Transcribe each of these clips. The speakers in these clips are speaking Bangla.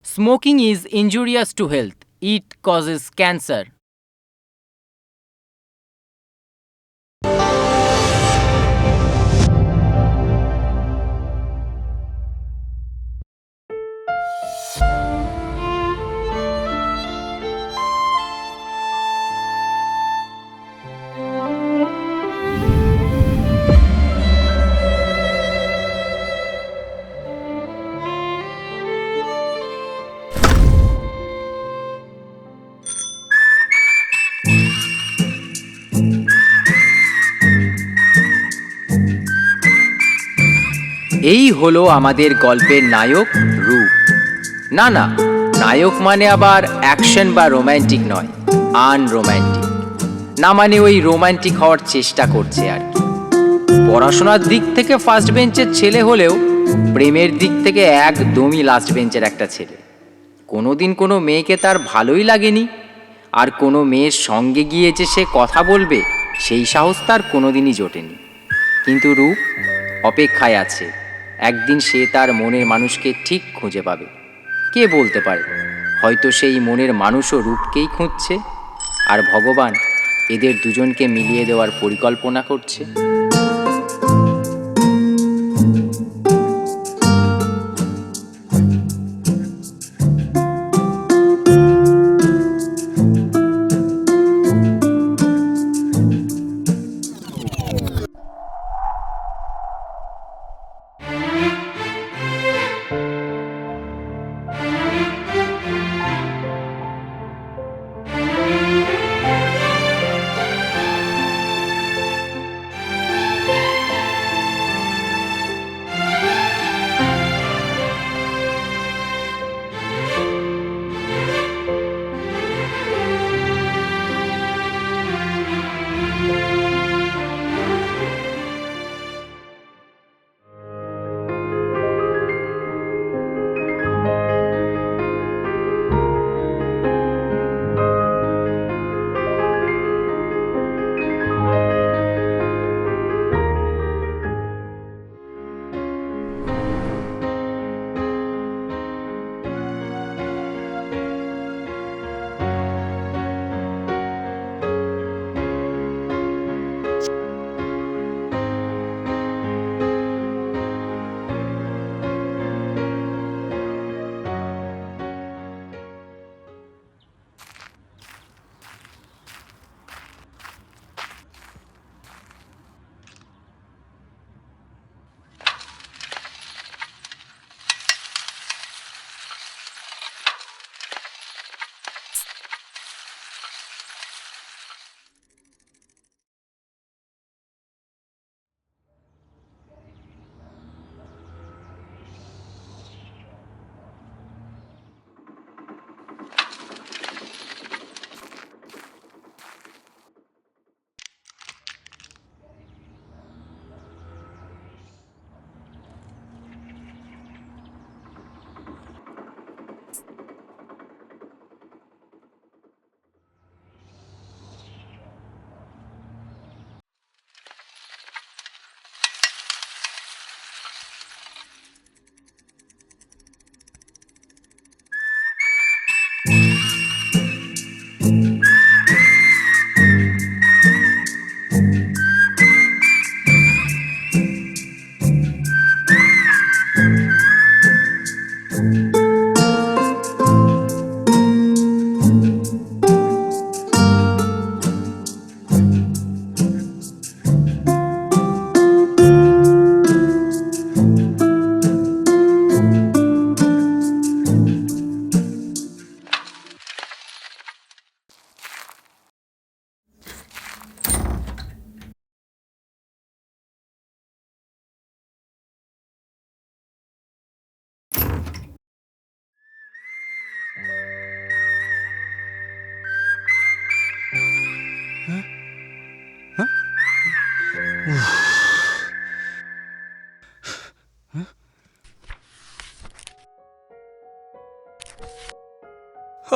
Smoking is injurious to health. It causes cancer. এই হলো আমাদের গল্পের নায়ক রূপ। না না, নায়ক মানে আবার অ্যাকশন বা রোম্যান্টিক নয়, আনরোম্যান্টিক। না মানে ওই রোম্যান্টিক হওয়ার চেষ্টা করছে আর কি। পড়াশোনার দিক থেকে ফার্স্ট বেঞ্চের ছেলে হলেও প্রেমের দিক থেকে একদমই লাস্ট বেঞ্চের একটা ছেলে। কোনোদিন কোনো মেয়েকে তার ভালোই লাগেনি, আর কোনো মেয়ের সঙ্গে গিয়ে যে সে কথা বলবে সেই সাহস তার কোনোদিনই জোটেনি। কিন্তু রূপ অপেক্ষায় আছে, একদিন সে তার মনের মানুষকে ঠিক খুঁজে পাবে। কে বলতে পারে, হয়তো সেই মনের মানুষও রূপকেই খুঁজছে, আর ভগবান এদের দুজনকে মিলিয়ে দেওয়ার পরিকল্পনা করছে।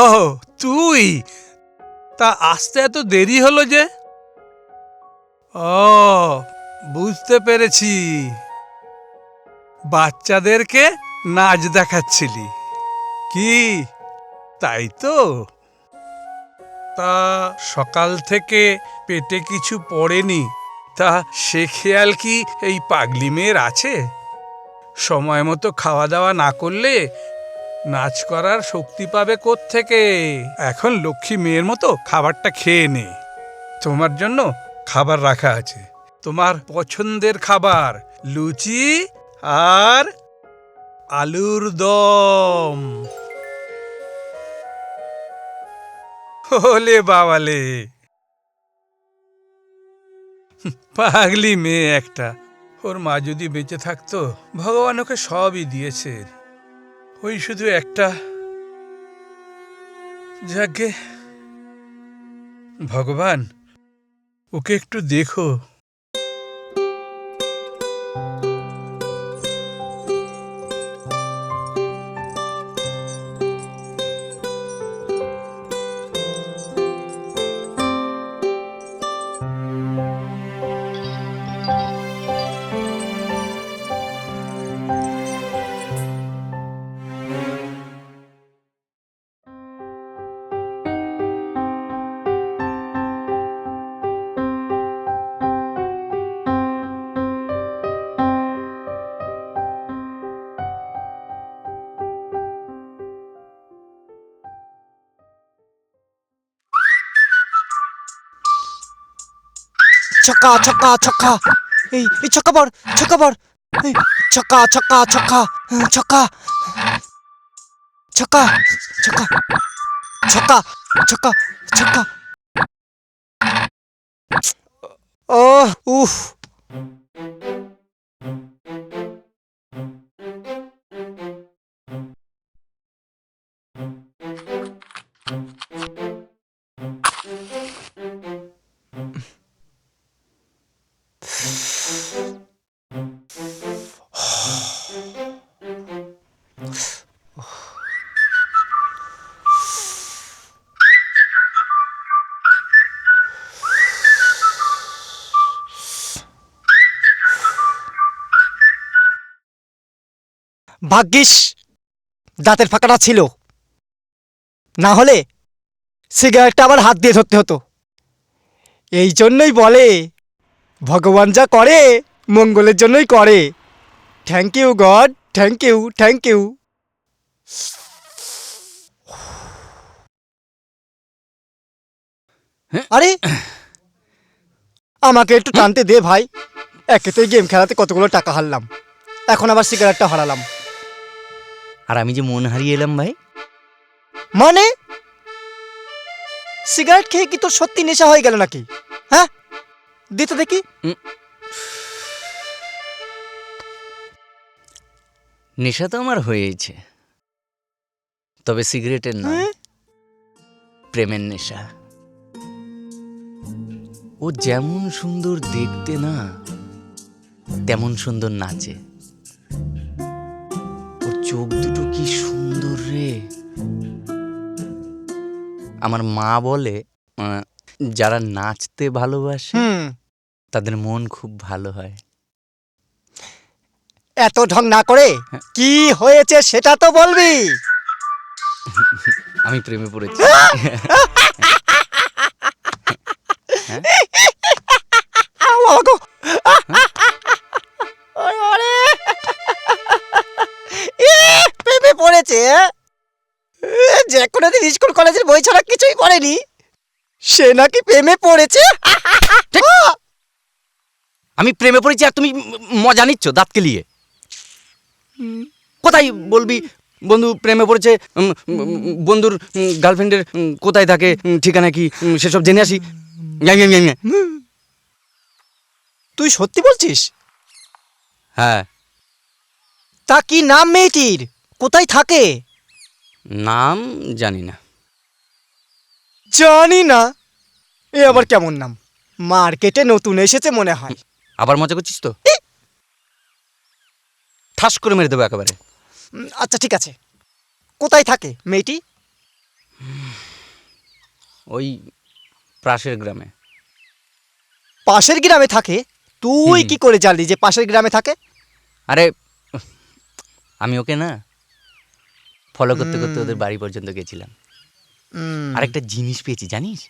ও তুই, তা আসতে এত দেরি হলো যে? ও, বুঝতে পেরেছি, বাচ্চাদেরকে নাচ দেখাচ্ছিলি। কি তাই তো? তা সকাল থেকে পেটে কিছু পড়েনি, তা সে খেয়াল কি এই পাগলি মেয়ের আছে? সময় মতো খাওয়া দাওয়া না করলে নাচ করার শক্তি পাবে কোত্থেকে? এখন লক্ষ্মী মেয়ের মতো খাবারটা খেয়ে নে। তোমার জন্য খাবার রাখা আছে, তোমার পছন্দের খাবার, লুচি আর আলুর দম। ওলে বাবালে, পাগলি মেয়ে একটা। ওর মা যদি বেঁচে থাকতো, ভগবান ওকে সবই দিয়েছে, ওই শুধু একটা। যাকে ভগবান, ওকে একটু দেখো। ছক্কা ছক্কা ছক্কা, এই ছক্কা পড়, ছক্কা পড়, এই ছক্কা ছক্কা ছক্কা, ছক্কা ছক্কা ছক্কা ছক্কা ছক্কা ছক্কা। ও উফ, ভাগ্যিস দাঁতের ফাঁকাটা ছিল, না হলে সিগারেটটা আবার হাত দিয়ে ধরতে হতো। এই জন্যই বলে ভগবান যা করে মঙ্গলের জন্যই করে। Thank you God, thank you, thank you. আরে আমাকে একটু টানতে দে ভাই, একেতেই গেম খেলাতে কতগুলো টাকা হারলাম, এখন আবার সিগারেটটা হারালাম। আর আমি যে মন হারিয়ে এলাম ভাই। মানে সিগারেট খেয়ে কি তোর সত্যি নেশা হয়ে গেল নাকি? হ্যাঁ, দে তো দেখি। নেশা তো আমার হয়েছে, তবে সিগারেটের নয়, প্রেমের নেশা। ও যেমন সুন্দর দেখতে না, তেমন সুন্দর নাচে। ওর চোখ দুটো কি সুন্দর রে। আমার মা বলে যারা নাচতে ভালোবাসে তাদের মন খুব ভালো হয়। এত ঢং না করে কি হয়েছে সেটা তো বলবি। আমি প্রেমে পড়েছি। প্রেমে পড়েছে? যে কোনোদিন স্কুল কলেজের বই ছাড়া কিছুই পড়েনি, সে নাকি প্রেমে পড়েছে। আমি প্রেমে পড়েছি আর তুমি মজা নিচ্ছ দাঁত কেলিয়ে। কোথায় বলবি বন্ধু প্রেমে পড়েছে, বন্ধুর গার্লফ্রেন্ডের কোথায় থাকে, ঠিকানা কি, সেসব জেনে আসি। তুই সত্যি বলছিস? হ্যাঁ। তা কি নাম মেয়েটির, কোথায় থাকে? নাম জানি না। জানি না? এ আবার কেমন নাম? মার্কেটে নতুন এসেছে মনে হয়। আবার মজা করছিস তো? ঠাস করে মেরে দেবো একেবারে। আচ্ছা ঠিক আছে, কোথায় থাকে মেয়েটি? ওই পাশের গ্রামে। পাশের গ্রামে থাকে? তুই কি করে জানলি যে পাশের গ্রামে থাকে? আরে আমি ওকে না ফলো করতে করতে ওদের বাড়ি পর্যন্ত গেছিলাম। আরেকটা জিনিস পেয়েছি জানিস?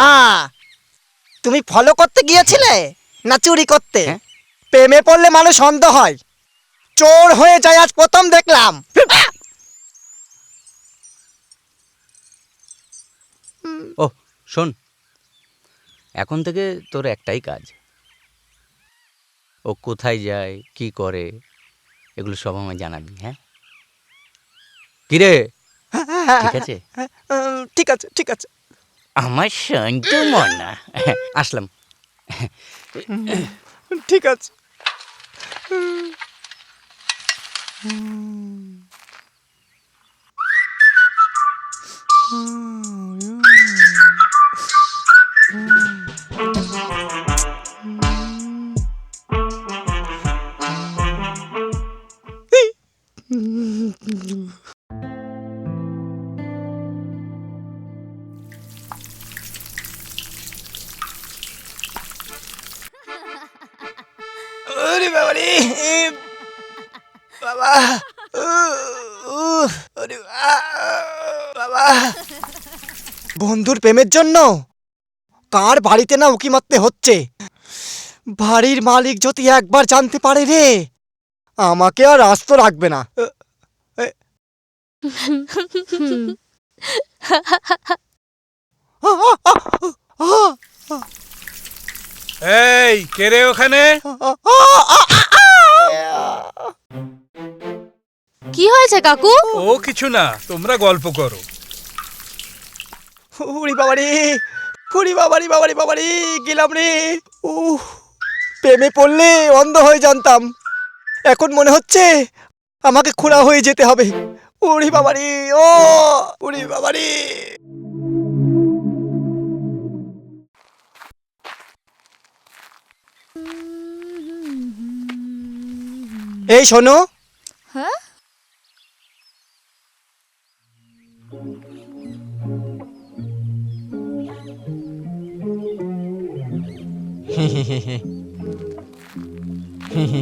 আ তুমি ফলো করতে গিয়েছিলে না চুরি করতে? হ্যাঁ। প্রেমে পড়লে মানুষ অন্ধ হয়, চোর হয়ে যায় আজ প্রথম দেখলাম। ও শোন, এখন থেকে তোর একটাই কাজ, ও কোথায় যায় কি করে এগুলো সব আমায় জানাবি। হ্যাঁ কিরে, ঠিক আছে? ঠিক আছে ঠিক আছে। আমার সন্তু মনা, আসলাম। ঠিক আছে। ওরে বাবা রে, বাবা, ওরে বাবা। বন্ধুর প্রেমের জন্য কার বাড়িতে না উকি মারতে হচ্ছে। বাড়ির মালিক যদি একবার জানতে পারে রে, আমাকে আর আস্ত রাখবে না। এই কে রে ওখানে? কি হয়েছে কাকু? ও কিছু না, তোমরা গল্প করো। উড়ি বাবারি, উড়ি বাবারি বাবারি বাবারি, গেলাম রে। প্রেমে পড়লে অন্ধ হয়ে জানতাম, এখন মনে হচ্ছে আমাকে খোঁড়া হয়ে যেতে হবে। উড়ি বাবারি, ও উড়ি বাবারি। এই শোনো, হ্যাঁ?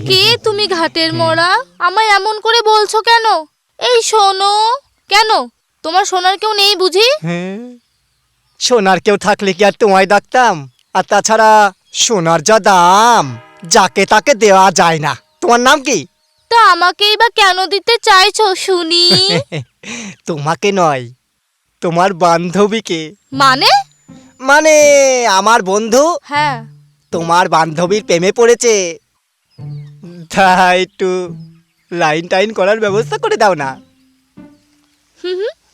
কে তুমি ঘাটের মোড়া? আমায় এমন করে বলছো কেন? এই শোনো। কেন, তোমার শোনার কেউ নেই বুঝি? সোনার কেউ থাকলে কি আর তোমায় ডাকতাম? আর তাছাড়া সোনার যা দাম, যাকে তাকে দেওয়া যায় না। তোমার নাম কি? তা আমাকেই বা কেন দিতে চাইছো শুনি? তোমাকে নয়, তোমার বান্ধবীকে। মানে? মানে আমার বন্ধু হ্যাঁ। তোমার বান্ধবীর প্রেমে পড়েছে, তাই একটু লাইন টাইন করার ব্যবস্থা করে দাও না।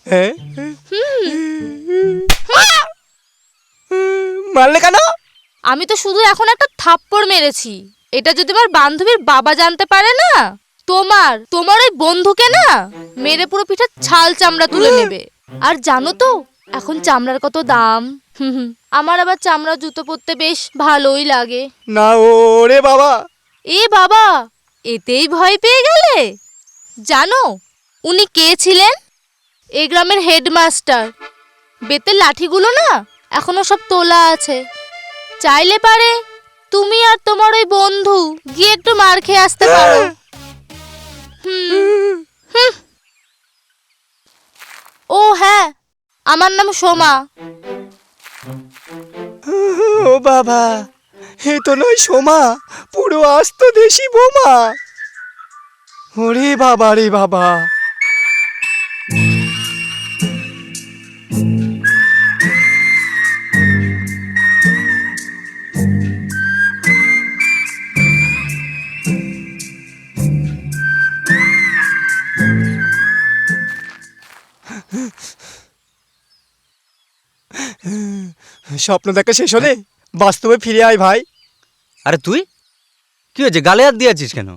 হ্যাঁ? মারলে কেন? আমি তো শুধু এখন একটা থাপ্পড় মেরেছি। এটা যদি আমার বান্ধবীর বাবা জানতে পারে না, তোমার ওই বন্ধুকে না মেরে পুরো পিঠের ছাল চামড়া তুলে নেবে। আর জানো তো এখন চামড়ার কত দাম। আমার আবার চামড়া জুতো পরতে বেশ ভালোই লাগে। না ওরে বাবা। এ বাবা, এতেই ভয় পেয়ে গেলে? জানো উনি কে ছিলেন? এই গ্রামের হেডমাস্টার। বেতের লাঠিগুলো না এখনো সব তোলা আছে। চাইলে পারে তুমি আর তোমার ওই বন্ধু গিয়ে একটু মার খেয়ে আসতে পারো। ও হ্যাঁ, আমার নাম সোমা। ও বাবা, এ তো নয় সোমা, পুরো আস্ত দেশি বোমা। ওরে বাবা রে বাবা। স্বপ্ন দেখা শেষ হলে বাস্তবে ফিরে আয় ভাই। আরে তুই কি হয়েছে, গালে হাত দিয়েছিস কেন?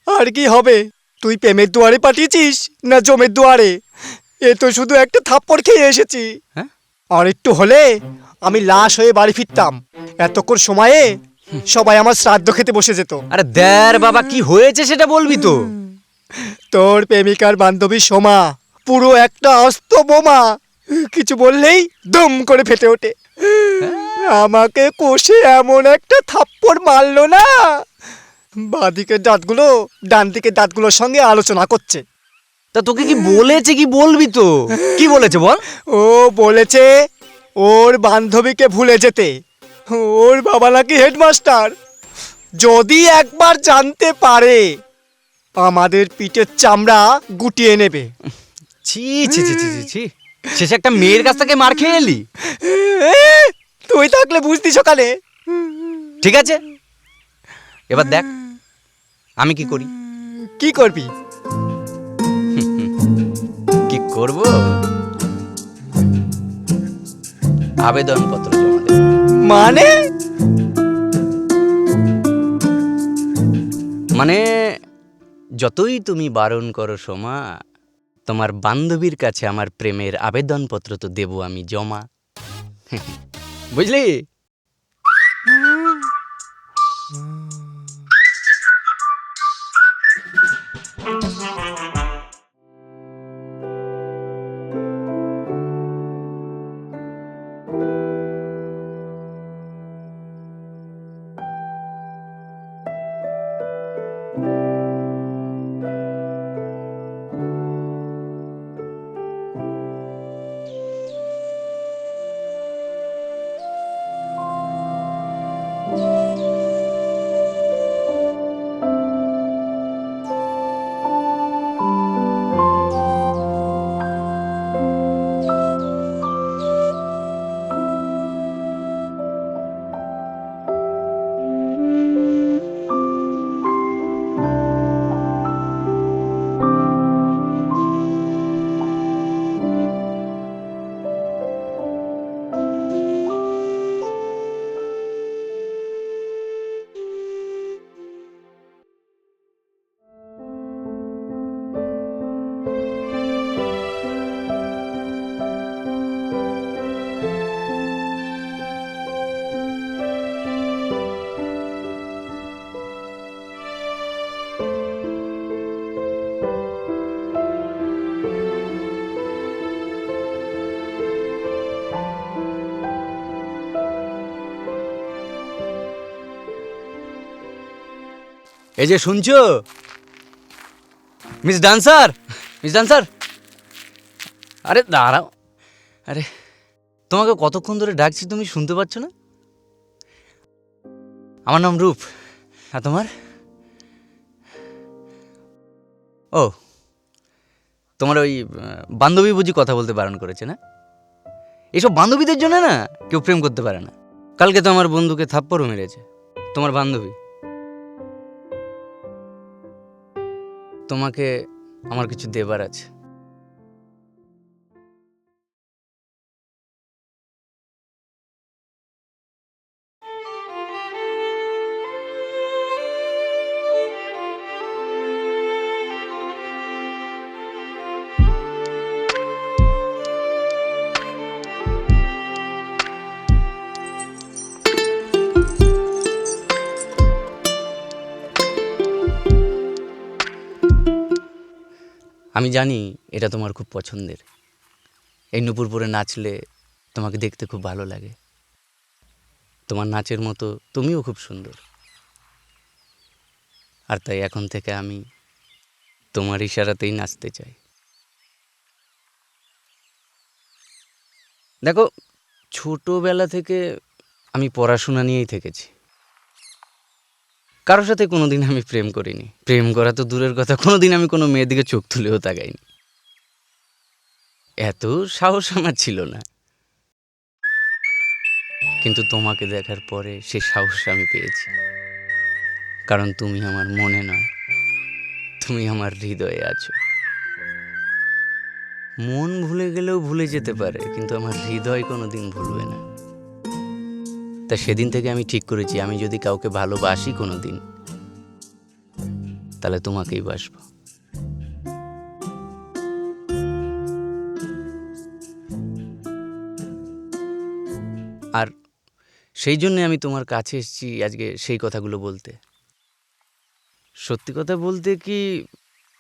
আর কি হবে, তুই প্রেমের দুয়ারে পাঠিয়েছিস না জমের দুয়ারে? এ তো শুধু একটা থাপ্পড় খেয়ে এসেছি। হ্যাঁ? আর একটু হলে আমি লাশ হয়ে বাড়ি ফিরতাম। এতক্ষণ সময়ে সবাই আমার শ্রাদ্ধ খেতে বসে যেত। আরে দেখ বাবা, কি হয়েছে সেটা বলবি তো। তোর প্রেমিকার বান্ধবী সোমা পুরো একটা আস্ত বোমা, কিছু বললেই দম করে ফেটে ওঠে। আমাকে কষে এমন একটা থাপ্পড় মারলো না, বাঁদিকের দাঁতগুলো ডান দিকের দাঁতগুলোর সঙ্গে আলোচনা করছে। তা তোকে কি বলেছে, কি বলবি তো? কি বলেছে বল? ও বলেছে ওর বান্ধবীকে ভুলে যেতে। ওর বাবা নাকি হেডমাস্টার, যদি একবার জানতে পারে আমাদের পিঠের চামড়া গুটিয়ে নেবে। ছি ছি ছি ছি ছি ছি, শেষে একটা মেয়ের কাছ থেকে মার খেয়ে এলি। তুই থাকলে বুঝতি সকালে। ঠিক আছে, এবার দেখ আমি কি করি। কি করবি? কি করব? আবেদনপত্র জমা দেব। মানে? মানে যতই তুমি বারণ করো সোমা, তোমার বান্ধবীর কাছে আমার প্রেমের আবেদনপত্র তো দেব আমি জমা। বুঝলি? এই যে শুনছো মিস ডান্সার, মিস ডান্সার, আরে দাঁড়াও। আরে তোমাকে কতক্ষণ ধরে ডাকছি, তুমি শুনতে পাচ্ছ না? আমার নাম রূপ, আর তোমার? ও, তোমার ওই বান্ধবী বুঝি কথা বলতে বারণ করেছে না? এইসব বান্ধবীদের জন্য না কেউ প্রেম করতে পারে না। কালকে তো আমার বন্ধুকে থাপ্পড়ও মেরেছে তোমার বান্ধবী। তোমাকে আমার কিছু দেবার আছে। আমি জানি এটা তোমার খুব পছন্দের। এই নুপুর পরে নাচলে তোমাকে দেখতে খুব ভালো লাগে। তোমার নাচের মতো তুমিও খুব সুন্দর। আর তাই এখন থেকে আমি তোমার ইশারাতেই নাচতে চাই। দেখো, ছোটবেলা থেকে আমি পড়াশোনা নিয়েই থেকেছি। কারোর সাথে কোনোদিন আমি প্রেম করিনি। প্রেম করা তো দূরের কথা, কোনোদিন আমি কোনো মেয়ের দিকে চোখ তুলেও তাকাইনি। এত সাহস আমার ছিল না। কিন্তু তোমাকে দেখার পরে সে সাহস আমি পেয়েছি। কারণ তুমি আমার মনে নয়, তুমি আমার হৃদয়ে আছো। মন ভুলে গেলেও ভুলে যেতে পারে, কিন্তু আমার হৃদয় কোনোদিন ভুলবে না। তা সেদিন থেকে আমি ঠিক করেছি, আমি যদি কাউকে ভালোবাসি কোনোদিন, তাহলে তোমাকেই বাসবো। আর সেই জন্য আমি তোমার কাছে এসেছি আজকে সেই কথাগুলো বলতে। সত্যি কথা বলতে কি,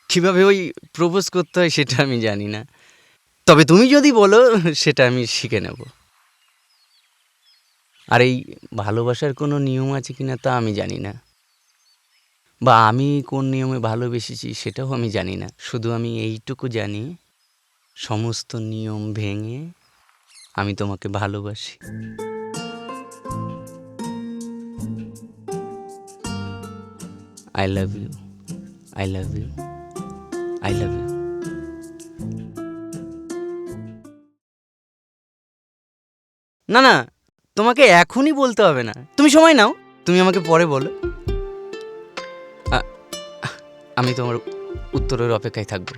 কিভাবে ওই প্রপোজ করতে হয় সেটা আমি জানি না, তবে তুমি যদি বলো সেটা আমি শিখে নেব। আর এই ভালোবাসার কোনো নিয়ম আছে কিনা তা আমি জানি না, বা আমি কোন নিয়মে ভালোবেসেছি সেটাও আমি জানি না। শুধু আমি এইটুকু জানি, সমস্ত নিয়ম ভেঙে আমি তোমাকে ভালোবাসি। I love you, I love you, I love you. না না, তোমাকে এখনই বলতে হবে না, তুমি সময় নাও, তুমি আমাকে পরে বলো। আমি তোমার উত্তরের অপেক্ষায় থাকবো।